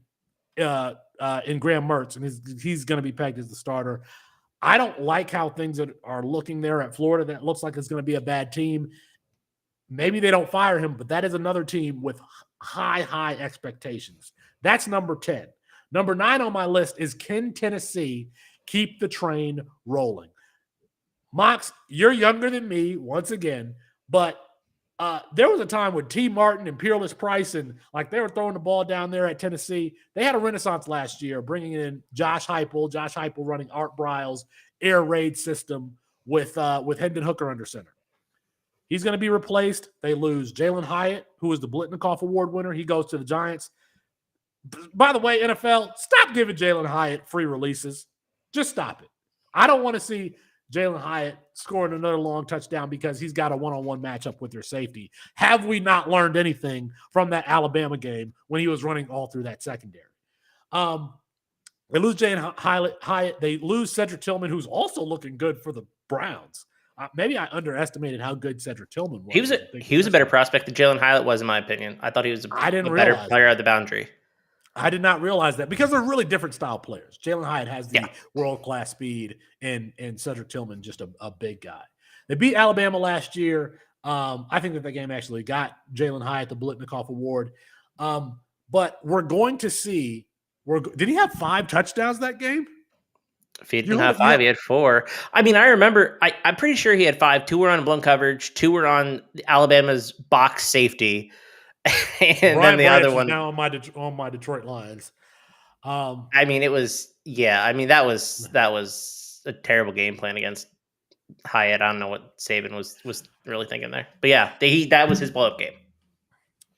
Graham Mertz, and he's going to be pegged as the starter. I don't like how things are looking there at Florida. That looks like it's going to be a bad team. Maybe they don't fire him, but that is another team with high expectations. That's number 10. Number 9 on my list is, can Tennessee keep the train rolling? Mox, you're younger than me once again, but there was a time when T. Martin and Peerless Price and like they were throwing the ball down there at Tennessee. They had a renaissance last year, bringing in Josh Heupel running Art Briles' air raid system with Hendon Hooker under center. He's going to be replaced. They lose Jalen Hyatt, who was the Blitnikoff Award winner. He goes to the Giants. By the way, NFL, stop giving Jalen Hyatt free releases. Just stop it. I don't want to see Jalen Hyatt scoring another long touchdown because he's got a one-on-one matchup with their safety. Have we not learned anything from that Alabama game when he was running all through that secondary? They lose Jalen Hyatt. They lose Cedric Tillman, who's also looking good for the Browns. Maybe I underestimated how good Cedric Tillman was. He was a better prospect than Jalen Hyatt was, in my opinion. I thought he was a better player at the boundary. I did not realize that because they're really different style players. Jalen Hyatt has the world-class speed, and Cedric Tillman just a big guy. They beat Alabama last year. I think that the game actually got Jalen Hyatt the Blitnikoff Award. But we're going to see did he have 5 touchdowns that game? If he didn't have 5, he had 4. I mean, I remember, I'm pretty sure he had 5. 2 were on blown coverage, 2 were on Alabama's box safety. And then the other one now on my Detroit Lions. I mean, it was that was a terrible game plan against Hyatt. I don't know what Saban was really thinking there, but yeah, that was his blow up game.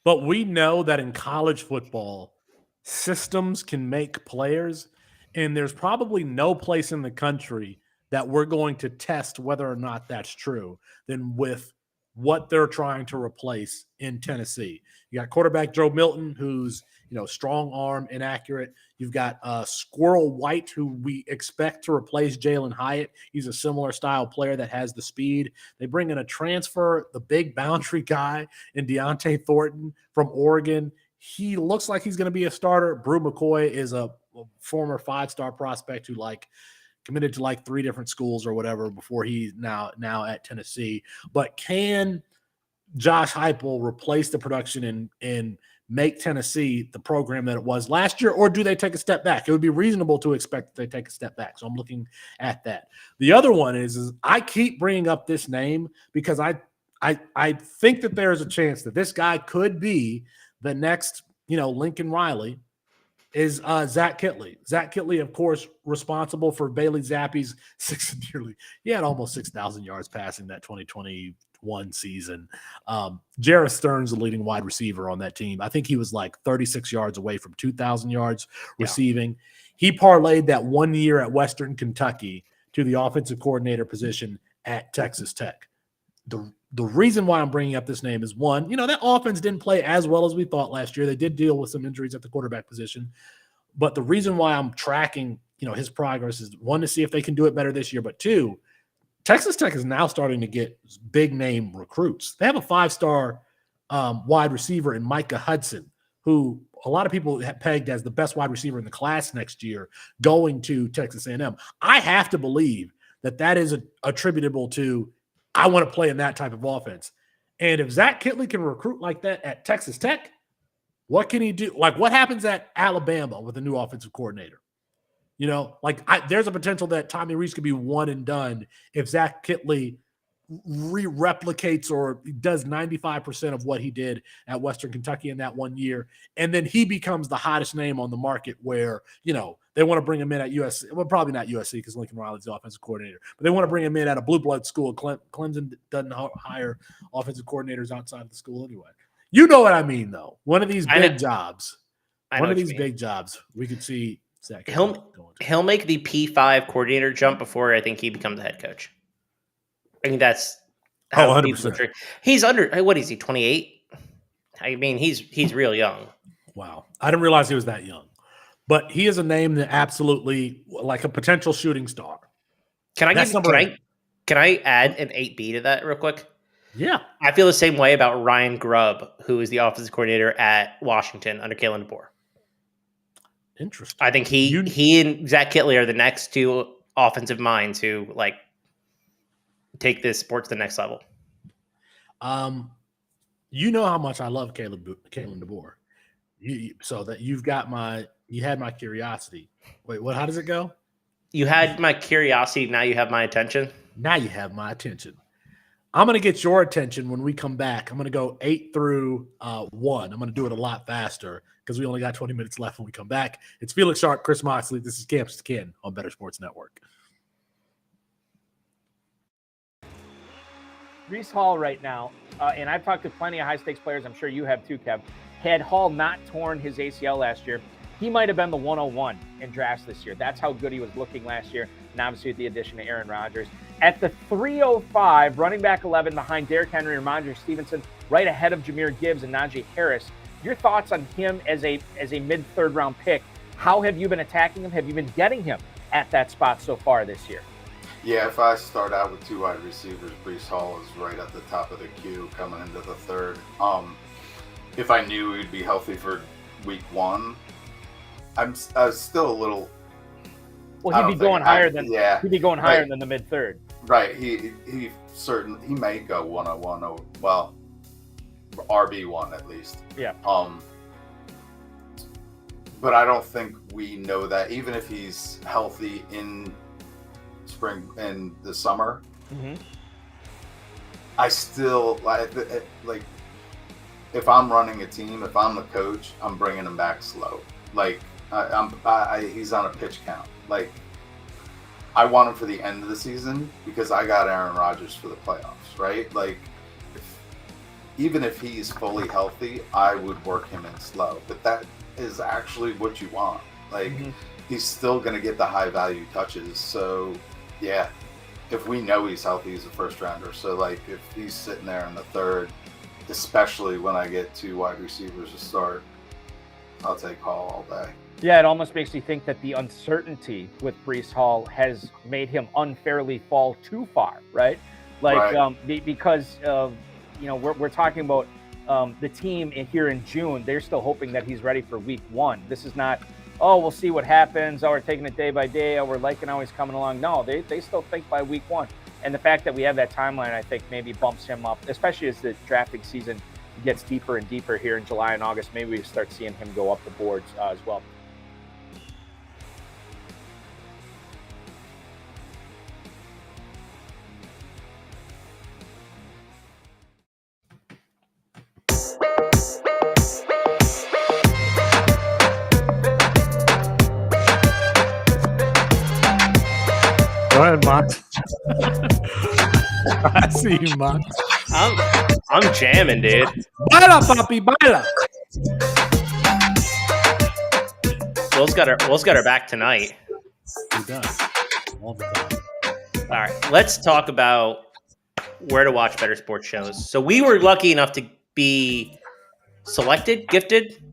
But we know that in college football, systems can make players, and there's probably no place in the country that we're going to test whether or not that's true than with what they're trying to replace in Tennessee. You got quarterback Joe Milton, who's strong arm, inaccurate. You've got Squirrel White, who we expect to replace Jalen Hyatt. He's a similar style player that has the speed. They bring in a transfer, the big boundary guy, in Deontay Thornton from Oregon. He looks like he's going to be a starter. Brew McCoy is a former 5-star prospect who committed to 3 different schools or whatever before he's now at Tennessee. But can Josh Heupel replace the production and make Tennessee the program that it was last year, or do they take a step back? It would be reasonable to expect that they take a step back. So I'm looking at that. The other one is I keep bringing up this name because I think that there is a chance that this guy could be the next, Lincoln Riley. Is Zach Kittley. Zach Kittley, of course, responsible for Bailey Zappe's he had almost 6,000 yards passing that 2021 season. Jarrett Stern's the leading wide receiver on that team. I think he was 36 yards away from 2,000 yards receiving. He parlayed that 1 year at Western Kentucky to the offensive coordinator position at Texas Tech. The reason why I'm bringing up this name is, one, that offense didn't play as well as we thought last year. They did deal with some injuries at the quarterback position. But the reason why I'm tracking, his progress is, one, to see if they can do it better this year. But 2, Texas Tech is now starting to get big name recruits. They have a 5-star wide receiver in Micah Hudson, who a lot of people have pegged as the best wide receiver in the class next year, going to Texas A&M. I have to believe that is attributable to, I want to play in that type of offense. And if Zach Kittley can recruit like that at Texas Tech, what can he do? What happens at Alabama with a new offensive coordinator? There's a potential that Tommy Rees could be one and done if Zach Kittley replicates or does 95% of what he did at Western Kentucky in that 1 year. And then he becomes the hottest name on the market where, they want to bring him in at USC. Well, probably not USC because Lincoln Riley's the offensive coordinator, but they want to bring him in at a blue blood school. Clemson doesn't hire offensive coordinators outside of the school anyway. You know what I mean, though. One of these big jobs, we could see Zach. He'll make the P5 coordinator jump before I think he becomes a head coach. I think that's 100%. He's under, what is he, 28? I mean, he's real young. Wow. I didn't realize he was that young. But he is a name that absolutely, a potential shooting star. Can I add an 8B to that real quick? Yeah. I feel the same way about Ryan Grubb, who is the offensive coordinator at Washington under Kalen DeBoer. Interesting. I think he and Zach Kittley are the next 2 offensive minds who take this sport to the next level. You know how much I love Kalen DeBoer. You had my curiosity. Wait, what? How does it go? You had my curiosity. Now you have my attention. Now you have my attention. I'm going to get your attention when we come back. I'm going to go 8 through 1. I'm going to do it a lot faster because we only got 20 minutes left when we come back. It's Felix Sharpe, Chris Moxley. This is Campus2Canton on Better Sports Network. Breece Hall right now, and I've talked to plenty of high-stakes players, I'm sure you have too, Kev. Had Hall not torn his ACL last year, he might have been the 101 in drafts this year. That's how good he was looking last year, and obviously with the addition of Aaron Rodgers. At the 305, running back 11 behind Derrick Henry and Ramondre Stevenson, right ahead of Jahmyr Gibbs and Najee Harris. Your thoughts on him as a mid-third round pick? How have you been attacking him? Have you been getting him at that spot so far this year? Yeah, if I start out with 2 wide receivers, Breece Hall is right at the top of the queue coming into the third. If I knew he'd be healthy for week 1, I was still a little. Well, he'd be going higher than the mid third. Right. He may go 101 or RB1 at least. Yeah. But I don't think we know that even if he's healthy in spring and the summer. Mm-hmm. I still like if I'm running a team, if I'm the coach, I'm bringing him back slow. Like he's on a pitch count. Like I want him for the end of the season because I got Aaron Rodgers for the playoffs, right? Like even if he's fully healthy, I would work him in slow. But that is actually what you want. Like he's still going to get the high value touches. So yeah, if we know he's healthy, he's a first rounder. So like if he's sitting there in the third, especially when I get 2 wide receivers to start, I'll take Hall all day. Yeah, it almost makes me think that the uncertainty with Breece Hall has made him unfairly fall too far, right? Like because of we're talking about the team here in June. They're still hoping that he's ready for week 1. This is not, we'll see what happens. We're taking it day by day. We're liking how he's coming along. No, they still think by week 1. And the fact that we have that timeline, I think, maybe bumps him up, especially as the drafting season gets deeper and deeper here in July and August. Maybe we start seeing him go up the boards as well. Go ahead, Mox. I see you, Mox. I'm jamming, dude. Baila, papi, baila. Will's got her back tonight. He does. All the time. All right, let's talk about where to watch better sports shows. So we were lucky enough to be gifted.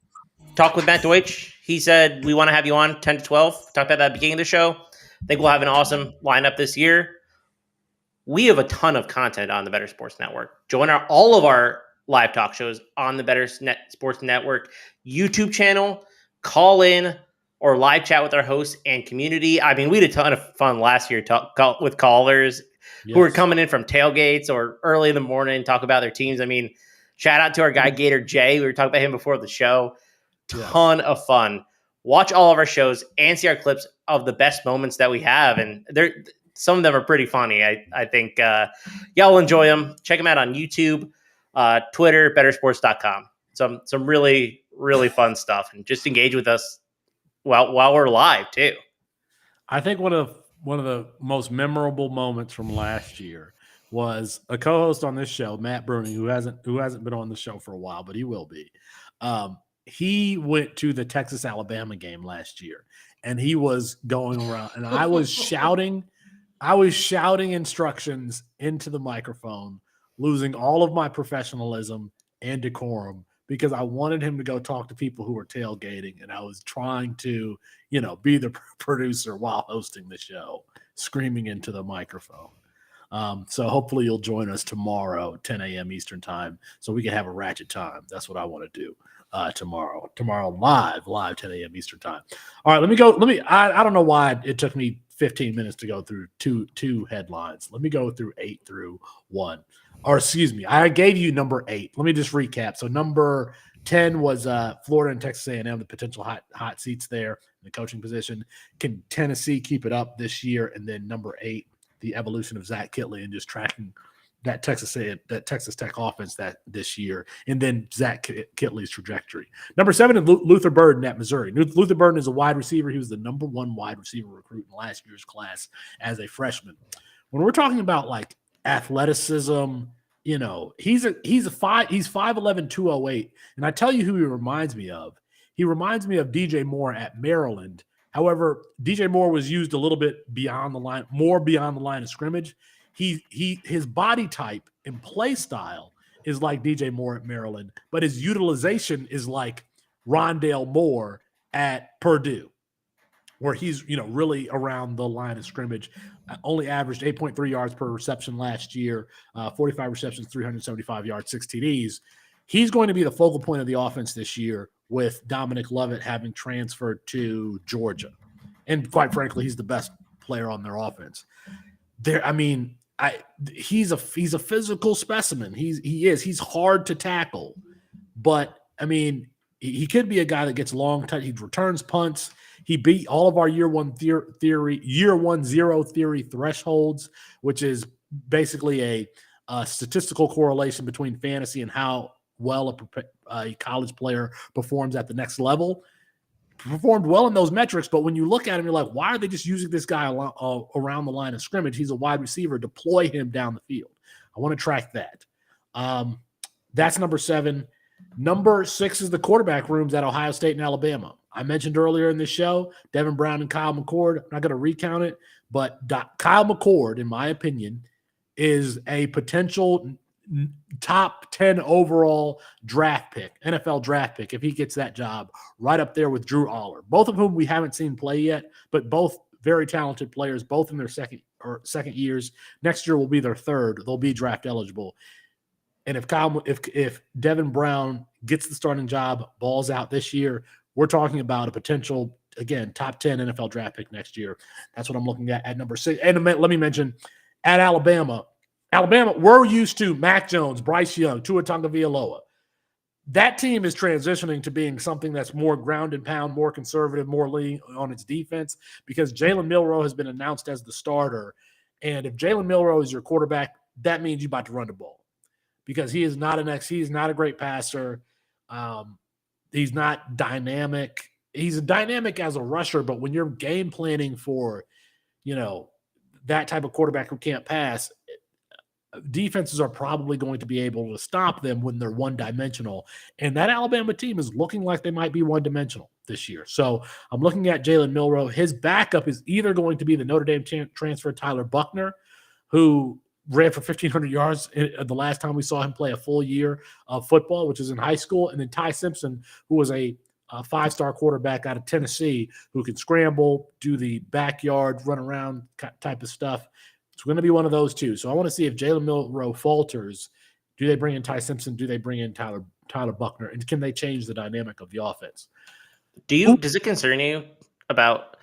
Talk with Matt Deutsch. He said, we want to have you on 10 to 12. Talked about that at the beginning of the show. I think we'll have an awesome lineup this year. We have a ton of content on the Better Sports Network. Join all of our live talk shows on the Better Sports Network YouTube channel. Call in or live chat with our hosts and community. I mean, we had a ton of fun last year with callers who were coming in from tailgates or early in the morning, talk about their teams. I mean, shout out to our guy Gator Jay. We were talking about him before the show. Ton of fun. Watch all of our shows and see our clips of the best moments that we have. And some of them are pretty funny. I think y'all will enjoy them. Check them out on YouTube, Twitter, bettersports.com. Some really, really fun stuff. And just engage with us while we're live too. I think one of the most memorable moments from last year was a co-host on this show, Matt Bruning, who hasn't been on the show for a while, but he will be. He went to the Texas-Alabama game last year, and he was going around, and I was shouting instructions into the microphone, losing all of my professionalism and decorum because I wanted him to go talk to people who were tailgating, and I was trying to, be the producer while hosting the show, screaming into the microphone. So hopefully you'll join us tomorrow, 10 a.m. Eastern time, so we can have a ratchet time. That's what I want to do. Tomorrow live 10 a.m. Eastern time. All right, I don't know why it took me 15 minutes to go through two headlines. Let me go through 8 through 1. Or excuse me, I gave you number 8. Let me just recap. So number 10 was Florida and Texas A&M, the potential hot seats there in the coaching position. Can Tennessee keep it up this year? And then number 8 the evolution of Zach Kittley and just tracking that Texas Tech offense this year, and then Zach Kittley's trajectory. Number 7 is Luther Burden at Missouri. Luther Burden is a wide receiver. He was the number 1 wide receiver recruit in last year's class as a freshman. When we're talking about like athleticism, you know, he's 5'11", 208, and I tell you who he reminds me of. He reminds me of DJ Moore at Maryland. However, DJ Moore was used a little bit beyond the line of scrimmage. His body type and play style is like DJ Moore at Maryland, but his utilization is like Rondale Moore at Purdue, where he's, you know, really around the line of scrimmage. Only averaged 8.3 yards per reception last year, 45 receptions, 375 yards, 6 TDs. He's going to be the focal point of the offense this year, with Dominic Lovett having transferred to Georgia. And quite frankly, he's the best player on their offense. He's a physical specimen. He's hard to tackle, but I mean, he could be a guy that gets long touch. He returns punts. He beat all of our year one zero theory thresholds, which is basically a statistical correlation between fantasy and how well a college player performs at the next level. Performed well in those metrics, but when you look at him, you're like, why are they just using this guy around the line of scrimmage? He's a wide receiver. Deploy him down the field. I want to track that. That's number 7. Number 6 is the quarterback rooms at Ohio State and Alabama. I mentioned earlier in the show, Devin Brown and Kyle McCord. I'm not going to recount it, but Kyle McCord, in my opinion, is a potential top 10 overall draft pick, NFL draft pick, if he gets that job, right up there with Drew Aller, both of whom we haven't seen play yet, but both very talented players, both in their second years. Next year will be their third. They'll be draft eligible. And if Devin Brown gets the starting job, balls out this year, we're talking about a potential, again, top 10 NFL draft pick next year. That's what I'm looking at number 6. And let me mention, at Alabama, we're used to Mac Jones, Bryce Young, Tua Tagovailoa. That team is transitioning to being something that's more ground and pound, more conservative, more lean on its defense, because Jalen Milroe has been announced as the starter. And if Jalen Milroe is your quarterback, that means you're about to run the ball, because he's not a great passer. He's not dynamic. He's dynamic as a rusher, but when you're game planning for, that type of quarterback who can't pass, defenses are probably going to be able to stop them when they're one-dimensional. And that Alabama team is looking like they might be one-dimensional this year. So I'm looking at Jalen Milroe. His backup is either going to be the Notre Dame transfer Tyler Buckner, who ran for 1,500 yards the last time we saw him play a full year of football, which is in high school, and then Ty Simpson, who was a 5-star quarterback out of Tennessee, who can scramble, do the backyard, run around type of stuff. It's going to be one of those two. So I want to see if Jalen Milroe falters. Do they bring in Ty Simpson? Do they bring in Tyler Buckner? And can they change the dynamic of the offense? Does it concern you about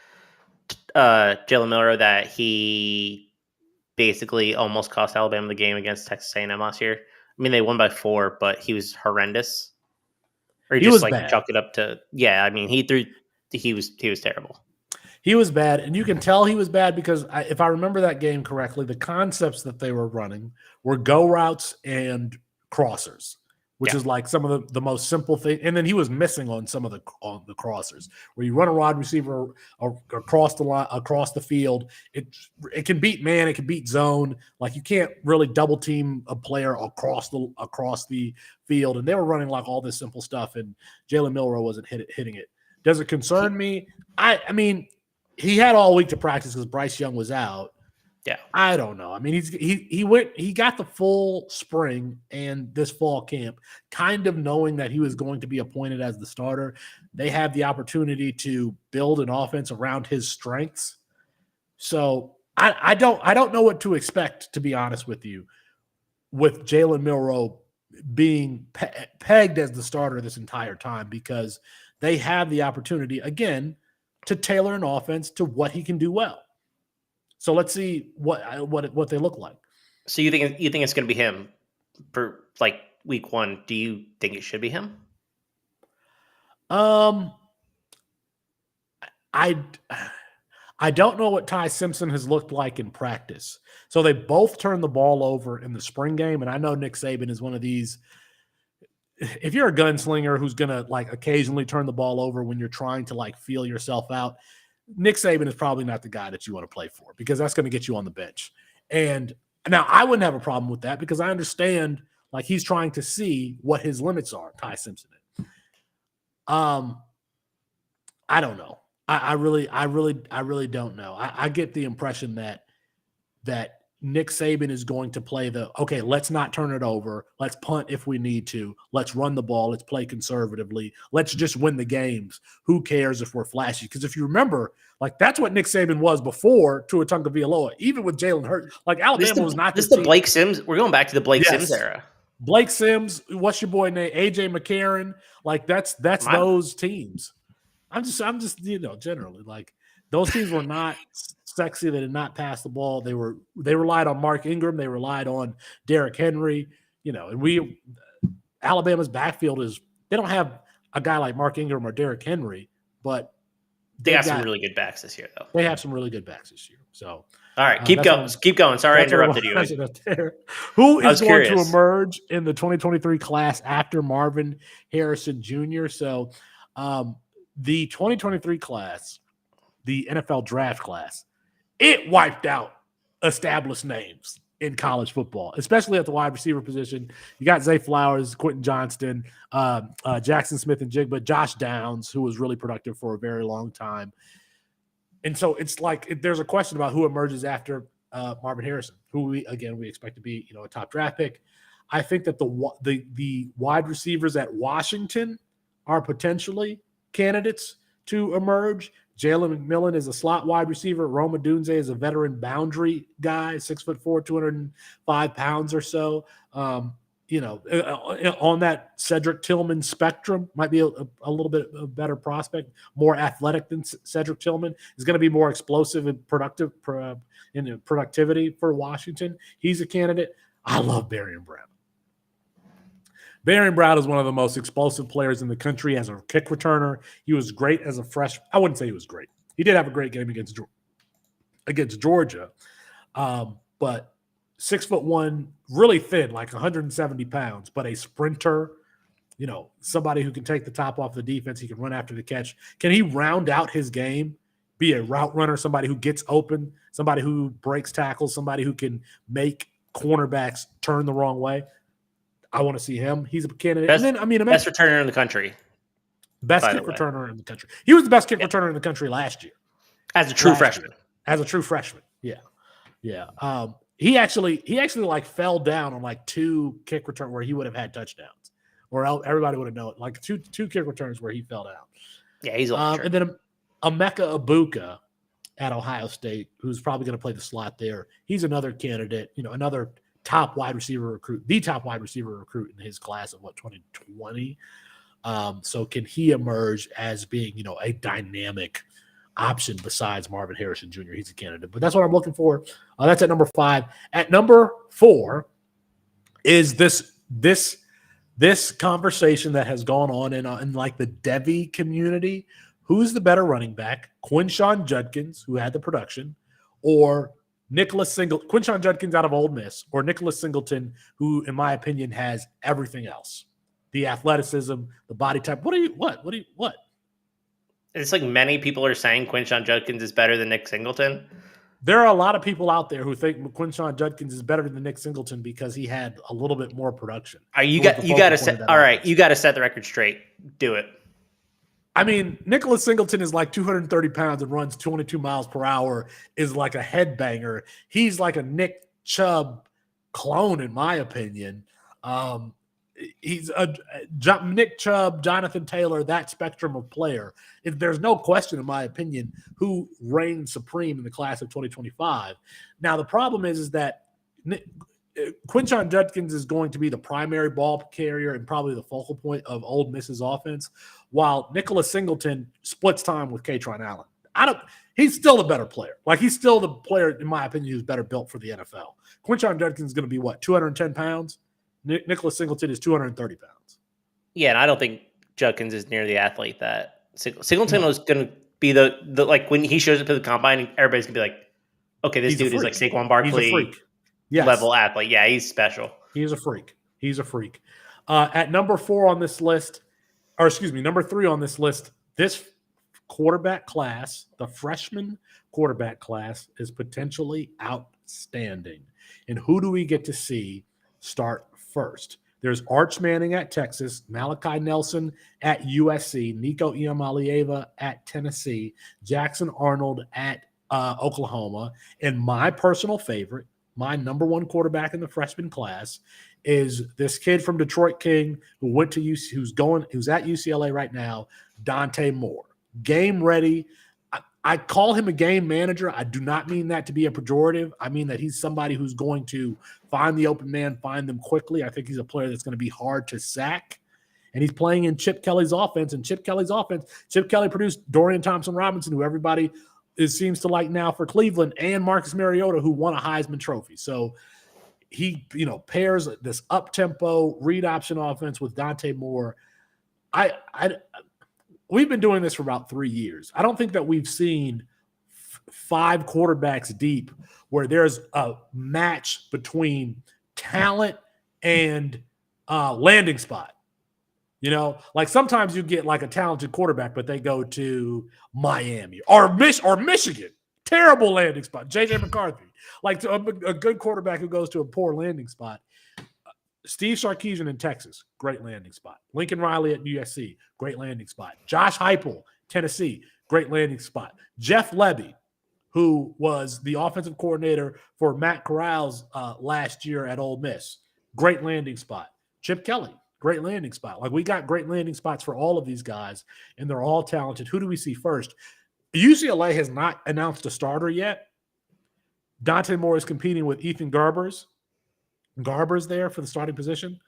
Jalen Milroe that he basically almost cost Alabama the game against Texas A&M last year? I mean, they won by 4, but he was horrendous. Or he just like chalk it up to, I mean, he was terrible. He was bad, and you can tell he was bad because if I remember that game correctly, the concepts that they were running were go routes and crossers, which is like some of the most simple thing. And then he was missing on some of the crossers, where you run a wide receiver across the line, across the field. It can beat man, it can beat zone. Like, you can't really double team a player across the field. And they were running like all this simple stuff, and Jalen Milroe wasn't hitting it. Does it concern me? I mean, he had all week to practice because Bryce Young was out. Yeah, I don't know. I mean, he got the full spring and this fall camp, kind of knowing that he was going to be appointed as the starter. They have the opportunity to build an offense around his strengths. So I don't know what to expect, to be honest with you, with Jalen Milroe being pegged as the starter this entire time, because they have the opportunity again to tailor an offense to what he can do well. So let's see what they look like. So you think it's going to be him for like week 1? Do you think it should be him? I I don't know what Ty Simpson has looked like in practice. So they both turned the ball over in the spring game, and I know Nick Saban is one of these. If you're a gunslinger who's going to like occasionally turn the ball over when you're trying to like feel yourself out, Nick Saban is probably not the guy that you want to play for because that's going to get you on the bench. And now I wouldn't have a problem with that because I understand like he's trying to see what his limits are, Ty Simpson. I don't know. I really don't know. I get the impression that Nick Saban is going to play okay, let's not turn it over. Let's punt if we need to. Let's run the ball. Let's play conservatively. Let's just win the games. Who cares if we're flashy? Because if you remember, like that's what Nick Saban was before Tua Tagovailoa, even with Jalen Hurts. Like Alabama was not this the Blake Sims. We're going back to the Blake Sims era. Blake Sims, what's your boy name? AJ McCarron. Like that's those teams. I'm just generally like those teams were not sexy. They did not pass the ball. They relied on Mark Ingram. They relied on Derrick Henry. And Alabama's backfield they don't have a guy like Mark Ingram or Derrick Henry, but they have some really good backs this year, though. They have some really good backs this year. So all right, keep going. Sorry, I interrupted you. Who is going to emerge in the 2023 class after Marvin Harrison Jr.? So the 2023 class, the NFL draft class, it wiped out established names in college football, especially at the wide receiver position. You got Zay Flowers, Quentin Johnston, Jackson Smith and Jigba, Josh Downs, who was really productive for a very long time. And so it's like there's a question about who emerges after Marvin Harrison, who we expect to be a top draft pick. I think that the wide receivers at Washington are potentially candidates to emerge. Jalen McMillan is a slot wide receiver. Rome Odunze is a veteran boundary guy, 6'4", 205 pounds or so. On that Cedric Tillman spectrum, might be a little bit of a better prospect, more athletic than Cedric Tillman. Is going to be more explosive and productive in productivity for Washington. He's a candidate. I love Barian Brown. Barian Brown is one of the most explosive players in the country as a kick returner. He was great as a freshman. I wouldn't say he was great. He did have a great game against Georgia, but 6'1", really thin, like 170 pounds, but a sprinter, somebody who can take the top off the defense. He can run after the catch. Can he round out his game, be a route runner, somebody who gets open, somebody who breaks tackles, somebody who can make cornerbacks turn the wrong way? I want to see him. He's a candidate. Best returner in the country. Best kick returner in the country. He was the best kick returner in the country last year. As a true freshman. Yeah. Yeah. He actually like fell down on like two kick return where he would have had touchdowns, or everybody would have known. Like two kick returns where he fell down. Yeah, he's and then Emeka Egbuka at Ohio State, who's probably going to play the slot there. He's another candidate. Another top wide receiver recruit, the top wide receiver recruit in his class of 2020. So can he emerge as being, a dynamic option besides Marvin Harrison Jr.? He's a candidate, but that's what I'm looking for. That's at number 5. At number 4 is this conversation that has gone on in like the Devi community. Who's the better running back? Quinshon Judkins, who had the production, or Quinshon Judkins out of Ole Miss, or Nicholas Singleton, who, in my opinion, has everything else: the athleticism, the body type. What? It's like many people are saying Quinshon Judkins is better than Nick Singleton. There are a lot of people out there who think Quinshon Judkins is better than Nick Singleton because he had a little bit more production. You got to set the record straight. Do it. I mean, Nicholas Singleton is like 230 pounds and runs 22 miles per hour, is like a headbanger. He's like a Nick Chubb clone, in my opinion. He's a Nick Chubb, Jonathan Taylor, that spectrum of player. There's no question, in my opinion, who reigns supreme in the class of 2025. Now, the problem is that Quinshon Judkins is going to be the primary ball carrier and probably the focal point of Ole Miss's offense, while Nicholas Singleton splits time with Katron Allen. He's still the better player. Like, he's still the player, in my opinion, who's better built for the NFL. Quinshon Judkins is going to be 210 pounds? Nicholas Singleton is 230 pounds. Yeah, and I don't think Judkins is near the athlete that Singleton was going to be the like when he shows up to the combine, everybody's gonna be like, okay, this dude is like Saquon Barkley level athlete. Yeah, he's special. He's a freak. At number 4 on this list, or excuse me, number 3 on this list, this quarterback class, the freshman quarterback class, is potentially outstanding. And who do we get to see start first? There's Arch Manning at Texas, Malachi Nelson at USC, Nico Iamaleava at Tennessee, Jackson Arnold at Oklahoma, and my personal favorite, my number 1 quarterback in the freshman class, is this kid from Detroit King who went to UC, who's at UCLA right now, Dante Moore. Game ready. I call him a game manager. I do not mean that to be a pejorative. I mean that he's somebody who's going to find the open man, find them quickly. I think he's a player that's going to be hard to sack. And he's playing in Chip Kelly's offense. And Chip Kelly produced Dorian Thompson-Robinson, who everybody seems to like now for Cleveland, and Marcus Mariota, who won a Heisman Trophy. So he, pairs this up-tempo read option offense with Dante Moore. We've been doing this for about 3 years. I don't think that we've seen 5 quarterbacks deep where there's a match between talent and landing spot. Like sometimes you get like a talented quarterback, but they go to Miami or Michigan. Terrible landing spot. J.J. McCarthy. Like a good quarterback who goes to a poor landing spot. Steve Sarkisian in Texas, great landing spot. Lincoln Riley at USC, great landing spot. Josh Heupel, Tennessee, great landing spot. Jeff Lebby, who was the offensive coordinator for Matt Corral's last year at Ole Miss, great landing spot. Chip Kelly, great landing spot. Like we got great landing spots for all of these guys, and they're all talented. Who do we see first? UCLA has not announced a starter yet. Dante Moore is competing with Ethan Garbers there for the starting position.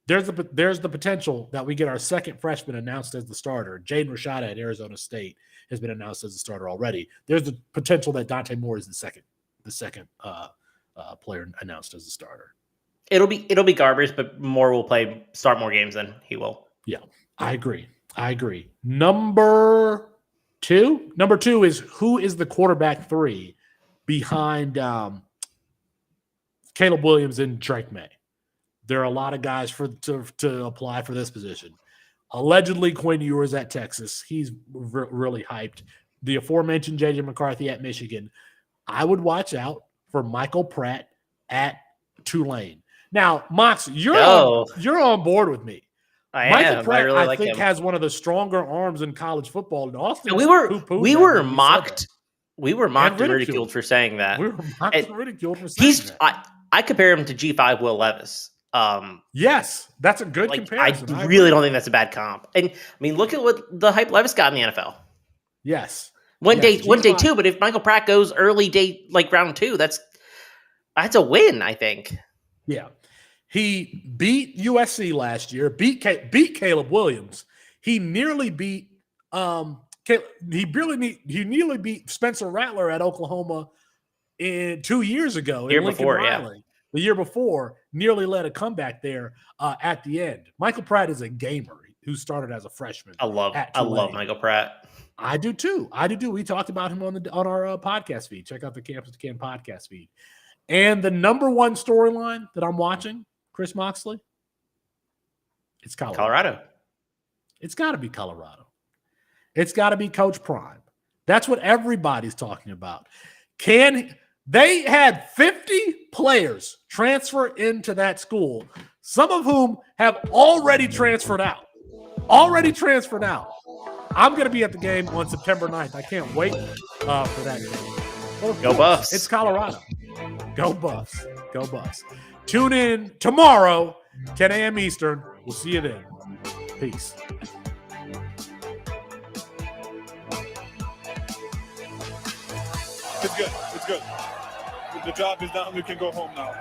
There's the potential that we get our second freshman announced as the starter. Jaden Rashada at Arizona State has been announced as the starter already. There's the potential that Dante Moore is the second player announced as the starter. It'll be Garbers, but Moore will start more games than he will. Yeah, I agree. Number two is who is the quarterback 3 behind Caleb Williams and Drake May. There are a lot of guys to apply for this position. Allegedly, Quinn Ewers at Texas. He's really hyped. The aforementioned J.J. McCarthy at Michigan. I would watch out for Michael Pratt at Tulane. Now, Mox, you're on board with me. Michael Pratt, I really like him. Has one of the stronger arms in college football. In Austin, we were mocked. We were mocked and ridiculed for saying that. We were mocked and ridiculed for saying that. I compare him to G5 Will Levis. Yes, that's a good comparison. I really don't think that's a bad comp. And I mean, look at what the hype Levis got in the NFL. Yes. Day 2, but if Michael Pratt goes early day, like round 2, that's a win, I think. Yeah. He beat USC last year, beat Caleb Williams. He nearly beat he nearly beat Spencer Rattler at Oklahoma 2 years ago. The year before, nearly led a comeback there at the end. Michael Pratt is a gamer who started as a freshman. I love Michael Pratt. I do too. We talked about him on our podcast feed. Check out the Campus2Canton podcast feed. And the number 1 storyline that I'm watching, Chris Moxley, it's Colorado. It's got to be Colorado. It's got to be Coach Prime. That's what everybody's talking about. They had 50 players transfer into that school, some of whom have already transferred out. I'm going to be at the game on September 9th. I can't wait for that game. Go Buffs. It's Colorado. Go Buffs. Tune in tomorrow, 10 a.m. Eastern. We'll see you then. Peace. It's good. The job is done. We can go home now.